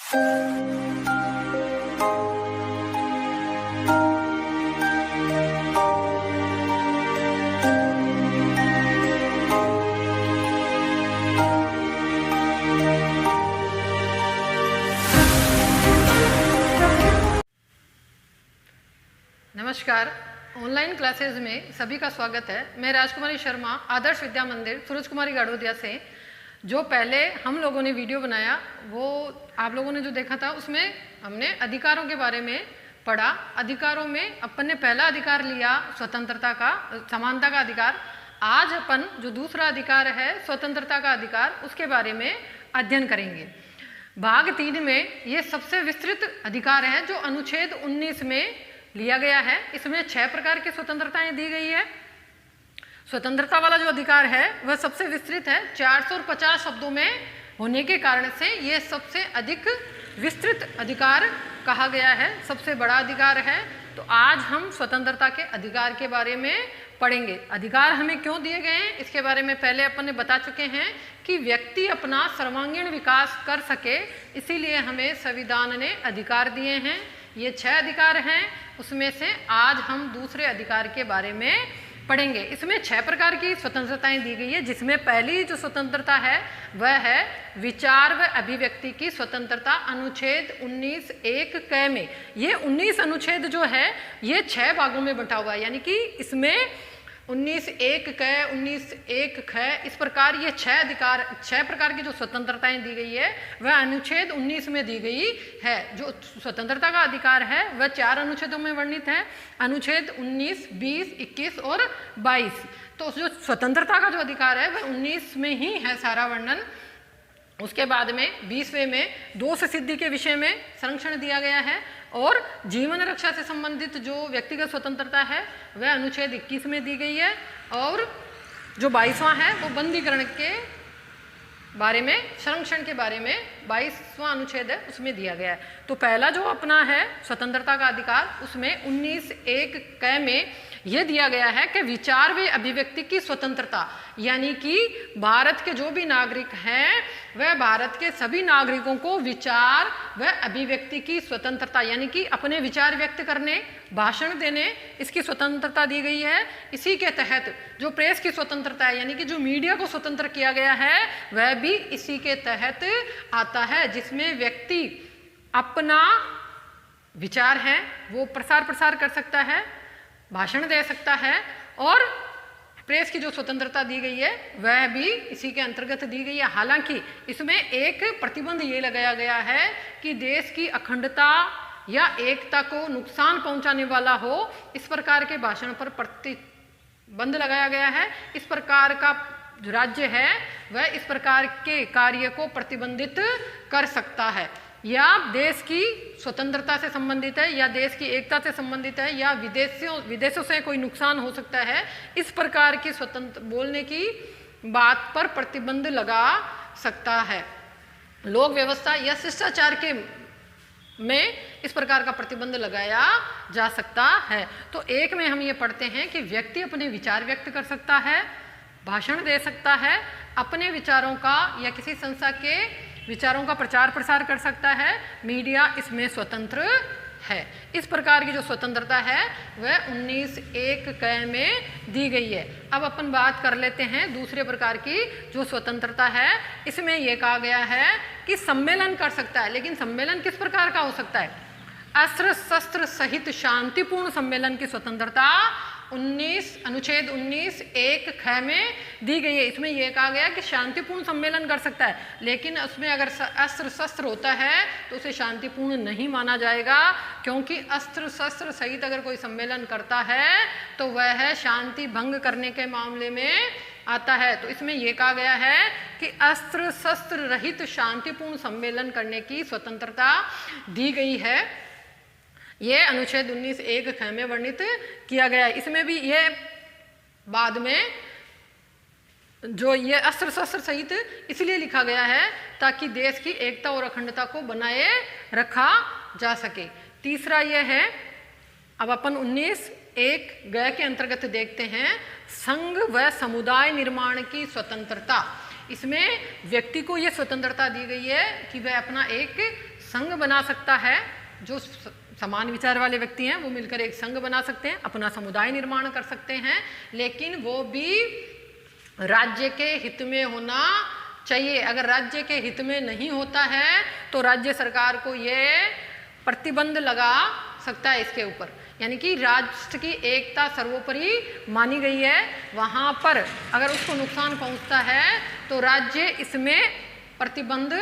नमस्कार। Online classes में सभी का स्वागत है। मैं राजकुमारी शर्मा, आदर्श विद्या मंदिर, सूरज कुमारी गाड़ोदिया से। जो पहले हम लोगों ने वीडियो बनाया वो आप लोगों ने जो देखा था उसमें हमने अधिकारों के बारे में पढ़ा। अधिकारों में अपन ने पहला अधिकार लिया स्वतंत्रता का, समानता का अधिकार। आज अपन जो दूसरा अधिकार है स्वतंत्रता का अधिकार, उसके बारे में अध्ययन करेंगे। भाग 3 में ये सबसे विस्तृत अधिकार है जो अनुच्छेद 19 में लिया गया है। इसमें 6 प्रकार की स्वतंत्रताएं दी गई है। स्वतंत्रता वाला जो अधिकार है वह सबसे विस्तृत है, 450 शब्दों में होने के कारण से ये सबसे अधिक विस्तृत अधिकार कहा गया है, सबसे बड़ा अधिकार है। तो आज हम स्वतंत्रता के अधिकार के बारे में पढ़ेंगे। अधिकार हमें क्यों दिए गए हैं इसके बारे में पहले अपन ने बता चुके हैं कि व्यक्ति अपना सर्वांगीण विकास कर सके, इसीलिए हमें संविधान ने अधिकार दिए हैं। ये 6 अधिकार हैं, उसमें से आज हम दूसरे अधिकार के बारे में पढ़ेंगे। इसमें 6 प्रकार की स्वतंत्रताएं दी गई है, जिसमें पहली जो स्वतंत्रता है वह है विचार व अभिव्यक्ति की स्वतंत्रता। अनुच्छेद 19(1) क में ये 19 अनुच्छेद जो है ये 6 भागों में बंटा हुआ है, यानी कि इसमें 19(1) क, 19(1) ख, इस प्रकार ये 6 प्रकार की जो स्वतंत्रताएं दी गई है वह अनुच्छेद 19 में दी गई है। जो स्वतंत्रता का अधिकार है वह 4 अनुच्छेदों में वर्णित है, अनुच्छेद 19, 20, 21 और 22। तो जो स्वतंत्रता का जो अधिकार है वह 19 में ही है सारा वर्णन। उसके बाद में 20वें में दोष सिद्धि के विषय में संरक्षण दिया गया है, और जीवन रक्षा से संबंधित जो व्यक्तिगत स्वतंत्रता है वह अनुच्छेद 21 में दी गई है, और जो 22वां है वो बंदीकरण के बारे में, संरक्षण के बारे में 22वां अनुच्छेद है उसमें दिया गया है। तो पहला जो अपना है स्वतंत्रता का अधिकार, उसमें 19(1) क में यह दिया गया है कि विचार व अभिव्यक्ति की स्वतंत्रता, यानी कि भारत के जो भी नागरिक हैं वह भारत के सभी नागरिकों को विचार व अभिव्यक्ति की स्वतंत्रता, यानी कि अपने विचार व्यक्त करने, भाषण देने, इसकी स्वतंत्रता दी गई है। इसी के तहत जो प्रेस की स्वतंत्रता है, यानी कि जो मीडिया को स्वतंत्र किया गया है वह भी इसी के तहत आता है, जिसमें व्यक्ति अपना विचार है वो प्रसार कर सकता है, भाषण दे सकता है, और प्रेस की जो स्वतंत्रता दी गई है वह भी इसी के अंतर्गत दी गई है। हालांकि इसमें एक प्रतिबंध ये लगाया गया है कि देश की अखंडता या एकता को नुकसान पहुंचाने वाला हो, इस प्रकार के भाषण पर प्रतिबंध लगाया गया है। इस प्रकार का जो राज्य है वह इस प्रकार के कार्य को प्रतिबंधित कर सकता है, या देश की स्वतंत्रता से संबंधित है, या देश की एकता से संबंधित है, या विदेशों से कोई नुकसान हो सकता है, इस प्रकार की स्वतंत्र बोलने की बात पर प्रतिबंध लगा सकता है। लोक व्यवस्था या शिष्टाचार के में इस प्रकार का प्रतिबंध लगाया जा सकता है। तो 1 में हम ये पढ़ते हैं कि व्यक्ति अपने विचार व्यक्त कर सकता है, भाषण दे सकता है, अपने विचारों का या किसी संस्था के विचारों का प्रचार प्रसार कर सकता है, मीडिया इसमें स्वतंत्र है। इस प्रकार की जो स्वतंत्रता है वह 19(1) क में दी गई है। अब अपन बात कर लेते हैं दूसरे प्रकार की जो स्वतंत्रता है। इसमें यह कहा गया है कि सम्मेलन कर सकता है, लेकिन सम्मेलन किस प्रकार का हो सकता है? अस्त्र शस्त्र सहित शांतिपूर्ण सम्मेलन की स्वतंत्रता अनुच्छेद 19(1) ख में दी गई है। इसमें यह कहा गया कि शांतिपूर्ण सम्मेलन कर सकता है, लेकिन उसमें अगर अस्त्र शस्त्र होता है तो उसे शांतिपूर्ण नहीं माना जाएगा, क्योंकि अस्त्र शस्त्र सहित अगर कोई सम्मेलन करता है तो वह शांति भंग करने के मामले में आता है। तो इसमें यह कहा गया है कि अस्त्र शस्त्र रहित शांतिपूर्ण सम्मेलन करने की स्वतंत्रता दी गई है। ये अनुच्छेद 19(1) ख में वर्णित किया गया है। इसमें भी ये बाद में जो ये अस्त्र शस्त्र सहित इसलिए लिखा गया है ताकि देश की एकता और अखंडता को बनाए रखा जा सके। तीसरा यह है, अब अपन 19(1) ग के अंतर्गत देखते हैं, संघ व समुदाय निर्माण की स्वतंत्रता। इसमें व्यक्ति को यह स्वतंत्रता दी गई है कि वह अपना एक संघ बना सकता है, जो समान विचार वाले व्यक्ति हैं वो मिलकर एक संघ बना सकते हैं, अपना समुदाय निर्माण कर सकते हैं, लेकिन वो भी राज्य के हित में होना चाहिए। अगर राज्य के हित में नहीं होता है तो राज्य सरकार को ये प्रतिबंध लगा सकता है इसके ऊपर, यानी कि राष्ट्र की एकता सर्वोपरि मानी गई है, वहाँ पर अगर उसको नुकसान पहुँचता है तो राज्य इसमें प्रतिबंध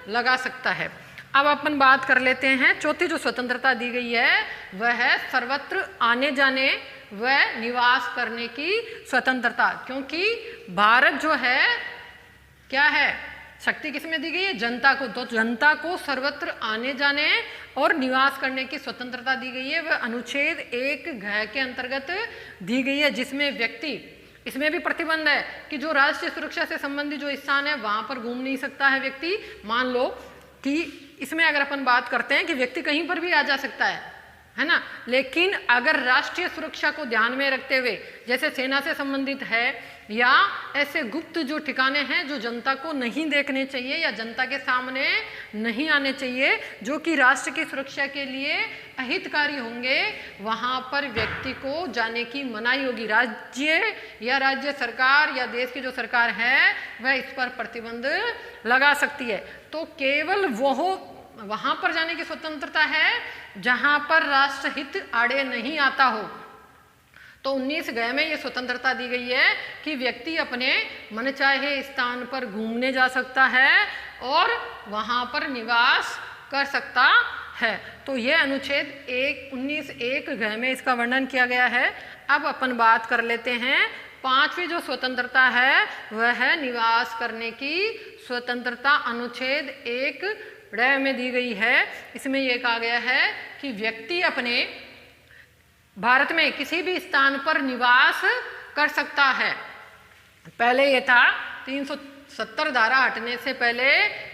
लगा सकता है। अब अपन बात कर लेते हैं, चौथी जो स्वतंत्रता दी गई है वह है सर्वत्र आने जाने व निवास करने की स्वतंत्रता। क्योंकि भारत जो है क्या है, शक्ति किसमें दी गई है, जनता को, तो जनता को सर्वत्र आने जाने और निवास करने की स्वतंत्रता दी गई है, वह अनुच्छेद 1 के अंतर्गत दी गई है, जिसमें व्यक्ति, इसमें भी प्रतिबंध है कि जो राष्ट्रीय सुरक्षा से संबंधित जो स्थान है वहां पर घूम नहीं सकता है व्यक्ति। मान लो कि इसमें अगर अपन बात करते हैं कि व्यक्ति कहीं पर भी आ जा सकता है ना, लेकिन अगर राष्ट्रीय सुरक्षा को ध्यान में रखते हुए, जैसे सेना से संबंधित है या ऐसे गुप्त जो ठिकाने हैं जो जनता को नहीं देखने चाहिए या जनता के सामने नहीं आने चाहिए, जो कि राष्ट्र की सुरक्षा के लिए अहितकारी होंगे, वहां पर व्यक्ति को जाने की मनाही होगी। राज्य या राज्य सरकार या देश की जो सरकार है वह इस पर प्रतिबंध लगा सकती है। तो केवल वहां पर जाने की स्वतंत्रता है जहां पर राष्ट्रहित आड़े नहीं आता हो। तो 19 में ये स्वतंत्रता दी गई है कि व्यक्ति अपने मनचाहे स्थान पर घूमने जा सकता है और वहां पर निवास कर सकता है। तो ये अनुच्छेद 19(1) में इसका वर्णन किया गया है। अब अपन बात कर लेते हैं, 5वीं जो स्वतंत्रता है वह है निवास करने की स्वतंत्रता। अनुच्छेद 1 में दी गई है। इसमें यह कहा गया है कि व्यक्ति अपने भारत में किसी भी स्थान पर निवास कर सकता है। पहले ये था 370 धारा हटने से पहले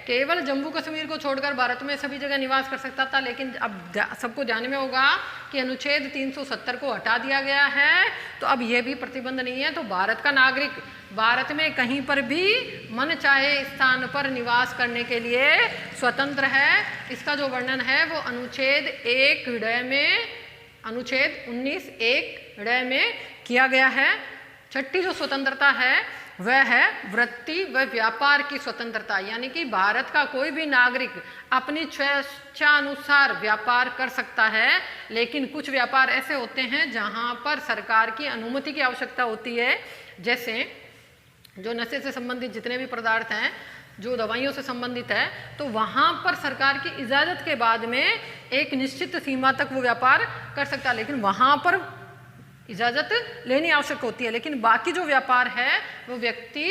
केवल जम्मू कश्मीर को छोड़कर भारत में सभी जगह निवास कर सकता था, लेकिन अब सबको ध्यान में होगा कि अनुच्छेद 370 को हटा दिया गया है, तो अब यह भी प्रतिबंध नहीं है। तो भारत का नागरिक भारत में कहीं पर भी मन चाहे स्थान पर निवास करने के लिए स्वतंत्र है। इसका जो वर्णन है वो अनुच्छेद 1 में, अनुच्छेद 19(1) में किया गया है। छठी जो स्वतंत्रता है वह है वृत्ति व व्यापार की स्वतंत्रता, यानी कि भारत का कोई भी नागरिक अपनी स्वेच्छानुसार व्यापार कर सकता है, लेकिन कुछ व्यापार ऐसे होते हैं जहां पर सरकार की अनुमति की आवश्यकता होती है। जैसे जो नशे से संबंधित जितने भी पदार्थ हैं, जो दवाइयों से संबंधित है, तो वहां पर सरकार की इजाजत के बाद में एक निश्चित सीमा तक वो व्यापार कर सकता है, लेकिन वहां पर इजाजत लेनी आवश्यक होती है। लेकिन बाकी जो व्यापार है वो व्यक्ति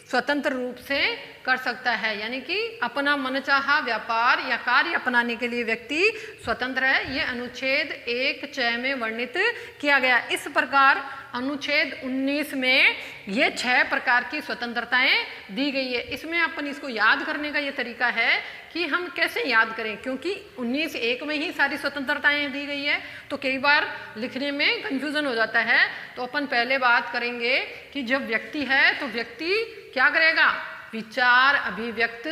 स्वतंत्र रूप से कर सकता है, यानी कि अपना मनचाहा व्यापार या कार्य अपनाने के लिए व्यक्ति स्वतंत्र है। ये अनुच्छेद 1(6) में वर्णित किया गया। इस प्रकार अनुच्छेद 19 में ये 6 प्रकार की स्वतंत्रताएं दी गई है। इसमें अपन इसको याद करने का ये तरीका है कि हम कैसे याद करें, क्योंकि 19(1) में ही सारी स्वतंत्रताएं दी गई है, तो कई बार लिखने में कंफ्यूजन हो जाता है। तो अपन पहले बात करेंगे कि जब व्यक्ति है तो व्यक्ति क्या करेगा, विचार अभिव्यक्त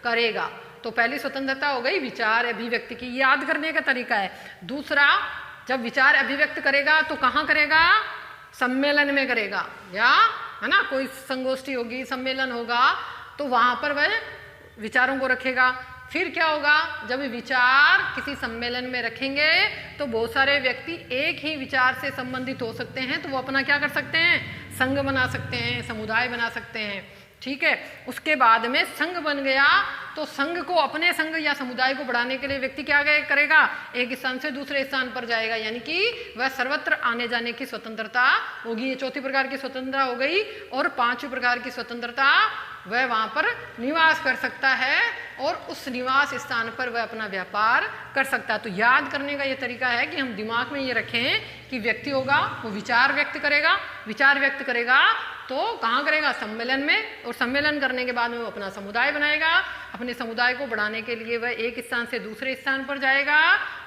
करेगा। तो पहली स्वतंत्रता हो गई विचार अभिव्यक्ति की, याद करने का तरीका है। दूसरा, जब विचार अभिव्यक्त करेगा तो कहाँ करेगा, सम्मेलन में करेगा, या है ना, कोई संगोष्ठी होगी, सम्मेलन होगा, तो वहां पर वह विचारों को रखेगा। फिर क्या होगा, जब विचार किसी सम्मेलन में रखेंगे तो बहुत सारे व्यक्ति एक ही विचार से संबंधित हो सकते हैं, तो वो अपना क्या कर सकते हैं, संघ बना सकते हैं, समुदाय बना सकते हैं। ठीक है, उसके बाद में संघ बन गया तो संघ को, अपने संघ या समुदाय को बढ़ाने के लिए व्यक्ति क्या करेगा, एक स्थान से दूसरे स्थान पर जाएगा, यानी कि वह सर्वत्र आने जाने की स्वतंत्रता होगी। ये चौथी प्रकार की स्वतंत्रता हो गई। और 5वीं प्रकार की स्वतंत्रता, वह वहां पर निवास कर सकता है और उस निवास स्थान पर वह अपना व्यापार कर सकता है। तो याद करने का ये तरीका है कि हम दिमाग में ये रखें कि व्यक्ति होगा वो विचार व्यक्त करेगा, विचार व्यक्त करेगा तो कहाँ करेगा, सम्मेलन में, और सम्मेलन करने के बाद में वो अपना समुदाय बनाएगा, अपने समुदाय को बढ़ाने के लिए वह एक स्थान से दूसरे स्थान पर जाएगा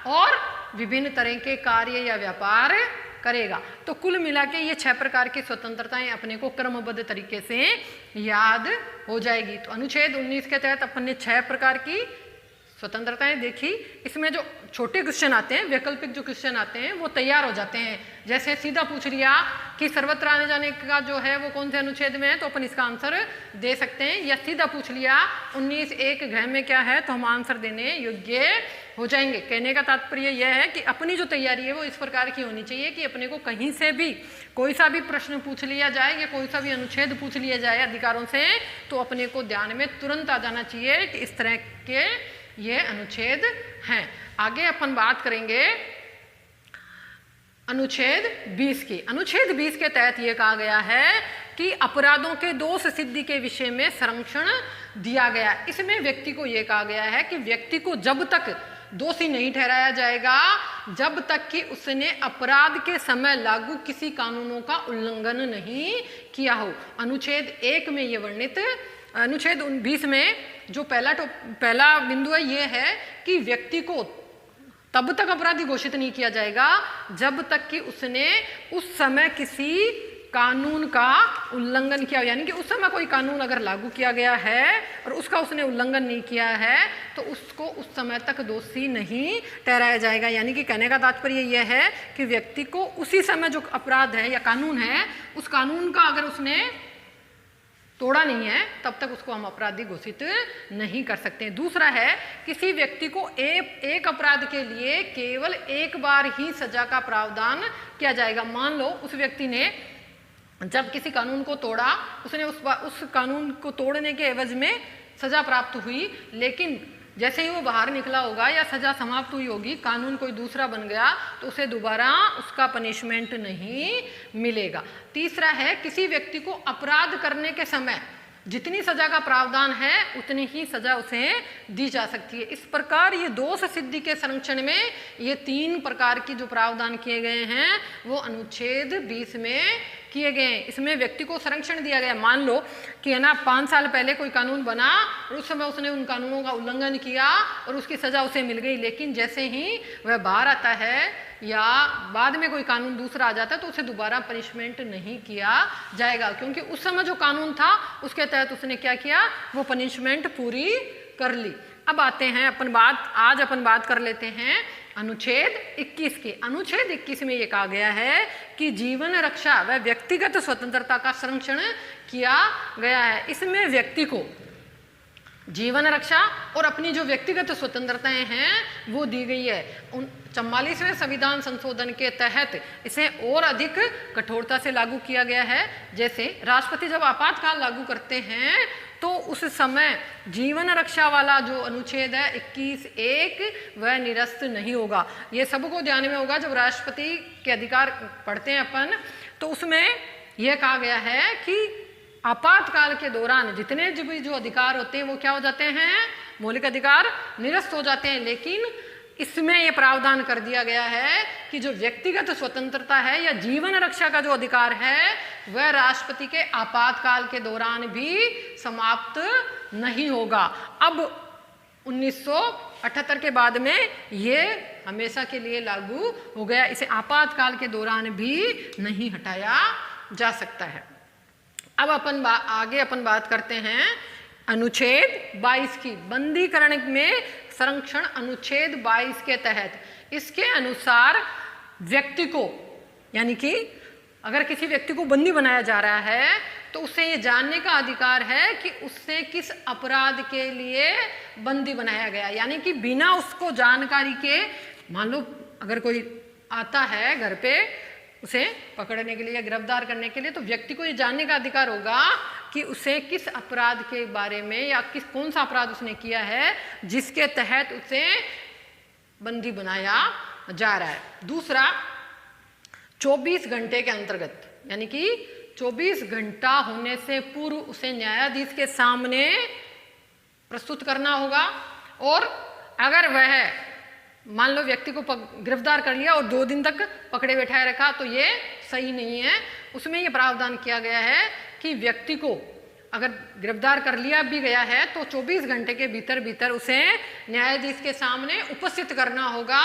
और विभिन्न तरह के कार्य या व्यापार करेगा। तो कुल मिला के ये 6 प्रकार की स्वतंत्रताएं अपने को क्रमबद्ध तरीके से याद हो जाएगी। तो अनुच्छेद 19 के तहत अपन ने 6 प्रकार की स्वतंत्रताएं देखी, इसमें जो छोटे क्वेश्चन आते हैं, वैकल्पिक जो क्वेश्चन आते हैं वो तैयार हो जाते हैं। जैसे सीधा पूछ लिया कि सर्वत्र आने जाने का जो है वो कौन से अनुच्छेद में है, तो अपन इसका आंसर दे सकते हैं। या सीधा पूछ लिया 19(1) घ में क्या है, तो हम आंसर देने योग्य हो जाएंगे। कहने का तात्पर्य यह है कि अपनी जो तैयारी है वो इस प्रकार की होनी चाहिए कि अपने को कहीं से भी कोई सा भी प्रश्न पूछ लिया जाए या कोई सा भी अनुच्छेद पूछ लिया जाए अधिकारों से, तो अपने को ध्यान में तुरंत आ जाना चाहिए कि इस तरह के ये अनुच्छेद हैं। आगे अपन बात करेंगे अनुच्छेद 20 की। अनुच्छेद 20 के तहत ये कहा गया है कि अपराधों के दोष सिद्धि के विषय में संरक्षण दिया गया। इसमें व्यक्ति को ये कहा गया है कि व्यक्ति को जब तक दोषी नहीं ठहराया जाएगा जब तक कि उसने अपराध के समय लागू किसी कानूनों का उल्लंघन नहीं किया हो। अनुच्छेद 1 में ये वर्णित, अनुच्छेद 20 में जो पहला बिंदु है ये है कि व्यक्ति को तब तक अपराधी घोषित नहीं किया जाएगा जब तक कि उसने उस समय किसी कानून का उल्लंघन किया, यानी कि उस समय कोई कानून अगर लागू किया गया है और उसका उसने उल्लंघन नहीं किया है तो उसको उस समय तक दोषी नहीं ठहराया जाएगा। यानी कि कहने का तात्पर्य यह है कि व्यक्ति को उसी समय जो अपराध है या कानून है उस कानून का अगर उसने तोड़ा नहीं है तब तक उसको हम अपराधी घोषित नहीं कर सकते। दूसरा है किसी व्यक्ति को एक अपराध के लिए केवल एक बार ही सजा का प्रावधान किया जाएगा। मान लो उस व्यक्ति ने जब किसी कानून को तोड़ा, उसने उस कानून को तोड़ने के एवज में सजा प्राप्त हुई, लेकिन जैसे ही वो बाहर निकला होगा या सजा समाप्त हुई होगी, कानून कोई दूसरा बन गया तो उसे दोबारा उसका पनिशमेंट नहीं मिलेगा। तीसरा है किसी व्यक्ति को अपराध करने के समय जितनी सजा का प्रावधान है उतनी ही सजा उसे दी जा सकती है। इस प्रकार ये दोष सिद्धि के संरक्षण में ये 3 प्रकार की जो प्रावधान किए गए हैं वो अनुच्छेद 20 में किए गए हैं। इसमें व्यक्ति को संरक्षण दिया गया। मान लो कि है ना 5 साल पहले कोई कानून बना और उस समय उसने उन कानूनों का उल्लंघन किया और उसकी सजा उसे मिल गई, लेकिन जैसे ही वह बाहर आता है या बाद में कोई कानून दूसरा आ जाता है तो उसे दोबारा पनिशमेंट नहीं किया जाएगा, क्योंकि उस समय जो कानून था उसके तहत उसने क्या किया, वो पनिशमेंट पूरी कर ली। अब आते हैं आज अपन बात कर लेते हैं अनुच्छेद 21 की। अनुच्छेद 21 में ये कहा गया है कि जीवन रक्षा व व्यक्तिगत स्वतंत्रता का संरक्षण किया गया है। इसमें व्यक्ति को जीवन रक्षा और अपनी जो व्यक्तिगत स्वतंत्रताएं हैं वो दी गई है। 44वें संविधान संशोधन के तहत इसे और अधिक कठोरता से लागू किया गया है। जैसे राष्ट्रपति जब आपातकाल लागू करते हैं तो उस समय जीवन रक्षा वाला जो अनुच्छेद है 21(1) वह निरस्त नहीं होगा। ये सबको ध्यान में होगा। जब राष्ट्रपति के अधिकार पढ़ते हैं अपन तो उसमें यह कहा गया है कि आपातकाल के दौरान जितने भी जो अधिकार होते हैं वो क्या हो जाते हैं, मौलिक अधिकार निरस्त हो जाते हैं। लेकिन इसमें यह प्रावधान कर दिया गया है कि जो व्यक्तिगत स्वतंत्रता है या जीवन रक्षा का जो अधिकार है वह राष्ट्रपति के आपातकाल के दौरान भी समाप्त नहीं होगा। अब 1978 के बाद में ये हमेशा के लिए लागू हो गया। इसे आपातकाल के दौरान भी नहीं हटाया जा सकता है। अब आगे अपन बात करते हैं अनुच्छेद 22 की। बंदीकरण में संरक्षण अनुच्छेद 22 के तहत इसके अनुसार व्यक्ति को, यानी कि अगर किसी व्यक्ति को बंदी बनाया जा रहा है तो उसे ये जानने का अधिकार है कि उससे किस अपराध के लिए बंदी बनाया गया। यानी कि बिना उसको जानकारी के, मान लो अगर कोई आता है घर पे उसे पकड़ने के लिए या गिरफ्तार करने के लिए, तो व्यक्ति को ये जानने का अधिकार होगा कि उसे किस अपराध के बारे में या कौन सा अपराध उसने किया है जिसके तहत उसे बंदी बनाया जा रहा है। दूसरा 24 घंटे के अंतर्गत, यानी कि 24 घंटा होने से पूर्व उसे न्यायाधीश के सामने प्रस्तुत करना होगा। और अगर वह मान लो व्यक्ति को गिरफ्तार कर लिया और 2 दिन तक पकड़े बैठाए रखा तो ये सही नहीं है। उसमें ये प्रावधान किया गया है कि व्यक्ति को अगर गिरफ्तार कर लिया भी गया है तो 24 घंटे के भीतर उसे न्यायाधीश के सामने उपस्थित करना होगा।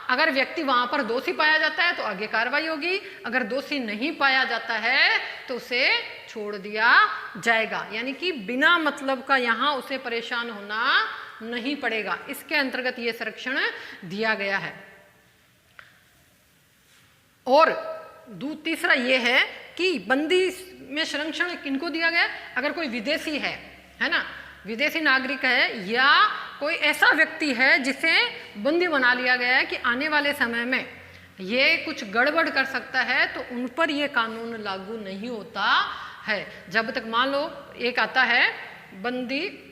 अगर व्यक्ति वहां पर दोषी पाया जाता है तो आगे कार्रवाई होगी, अगर दोषी नहीं पाया जाता है तो उसे छोड़ दिया जाएगा। यानी कि बिना मतलब का यहाँ उसे परेशान होना नहीं पड़ेगा। इसके अंतर्गत ये संरक्षण दिया गया है। और तीसरा ये है कि बंदी में संरक्षण किनको दिया गया? अगर कोई विदेशी है ना, विदेशी नागरिक है या कोई ऐसा व्यक्ति है जिसे बंदी बना लिया गया है कि आने वाले समय में ये कुछ गड़बड़ कर सकता है, तो उन पर ये कानून लागू नहीं होता है। जब तक मान लो एक आता है बंदी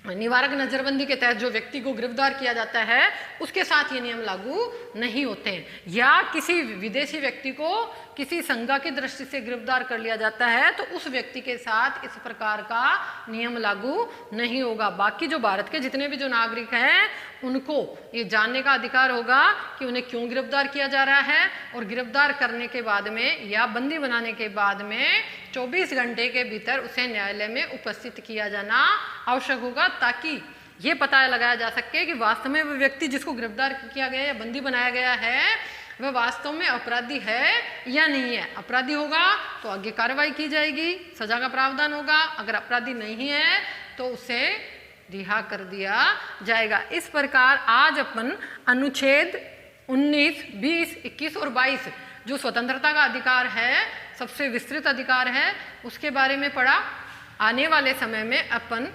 निवारक नजरबंदी के तहत जो व्यक्ति को गिरफ्तार किया जाता है उसके साथ ये नियम लागू नहीं होते हैं, या किसी विदेशी व्यक्ति को किसी संज्ञा की दृष्टि से गिरफ्तार कर लिया जाता है तो उस व्यक्ति के साथ इस प्रकार का नियम लागू नहीं होगा। बाकी जो भारत के जितने भी जो नागरिक हैं उनको ये जानने का अधिकार होगा कि उन्हें क्यों गिरफ्तार किया जा रहा है, और गिरफ्तार करने के बाद में या बंदी बनाने के बाद में 24 घंटे के भीतर उसे न्यायालय में उपस्थित किया जाना आवश्यक होगा, ताकि ये पता लगाया जा सके कि वास्तव में वह व्यक्ति जिसको गिरफ्तार किया गया या बंदी बनाया गया है वह वास्तव में अपराधी है या नहीं है। अपराधी होगा तो आगे कार्रवाई की जाएगी, सजा का प्रावधान होगा। अगर अपराधी नहीं है तो उसे रिहा कर दिया जाएगा। इस प्रकार आज अपन अनुच्छेद 19, 20, 21 और 22 जो स्वतंत्रता का अधिकार है, सबसे विस्तृत अधिकार है, उसके बारे में पढ़ा। आने वाले समय में अपन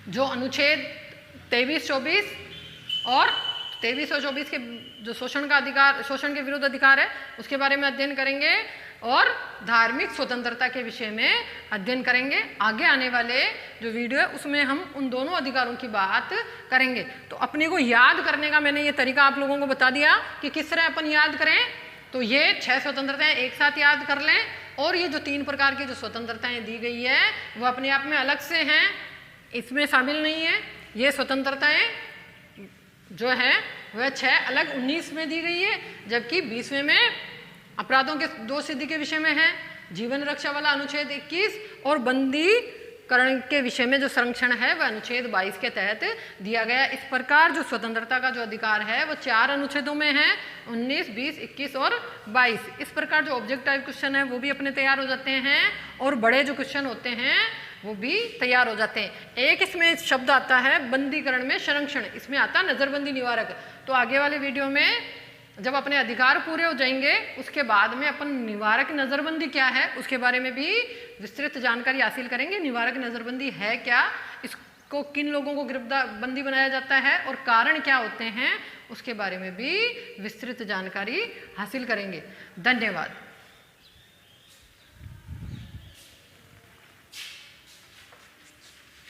जो अनुच्छेद 23, 24 और 23 और 24 के जो शोषण का अधिकार, शोषण के विरुद्ध अधिकार है, उसके बारे में अध्ययन करेंगे और धार्मिक स्वतंत्रता के विषय में अध्ययन करेंगे। आगे आने वाले जो वीडियो है उसमें हम उन दोनों अधिकारों की बात करेंगे। तो अपने को याद करने का मैंने ये तरीका आप लोगों को बता दिया कि किस तरह अपन याद करें। तो ये 6 स्वतंत्रताएं एक साथ याद कर लें, और ये जो 3 प्रकार की जो स्वतंत्रताएं दी गई है वो अपने आप में अलग से हैं, इसमें शामिल नहीं है। ये स्वतंत्रताएं जो है वह 6 अलग 19 में दी गई है, जबकि 20वें में अपराधों के दोष सिद्धि के विषय में है, जीवन रक्षा वाला अनुच्छेद 21, और बंदीकरण के विषय में जो संरक्षण है वह अनुच्छेद 22 के तहत दिया गया। इस प्रकार जो स्वतंत्रता का जो अधिकार है वो 4 अनुच्छेदों में है, 19, 20, 21 और 22। इस प्रकार जो ऑब्जेक्ट टाइप क्वेश्चन है वो भी अपने तैयार हो जाते हैं, और बड़े जो क्वेश्चन होते हैं वो भी तैयार हो जाते हैं। एक इसमें शब्द आता है बंदीकरण में संरक्षण, इसमें आता है नजरबंदी निवारक। तो आगे वाले वीडियो में जब अपने अधिकार पूरे हो जाएंगे उसके बाद में अपन निवारक नजरबंदी क्या है उसके बारे में भी विस्तृत जानकारी हासिल करेंगे। निवारक नजरबंदी है क्या, इसको किन लोगों को गिरफ्तार बंदी बनाया जाता है और कारण क्या होते हैं, उसके बारे में भी विस्तृत जानकारी हासिल करेंगे। धन्यवाद।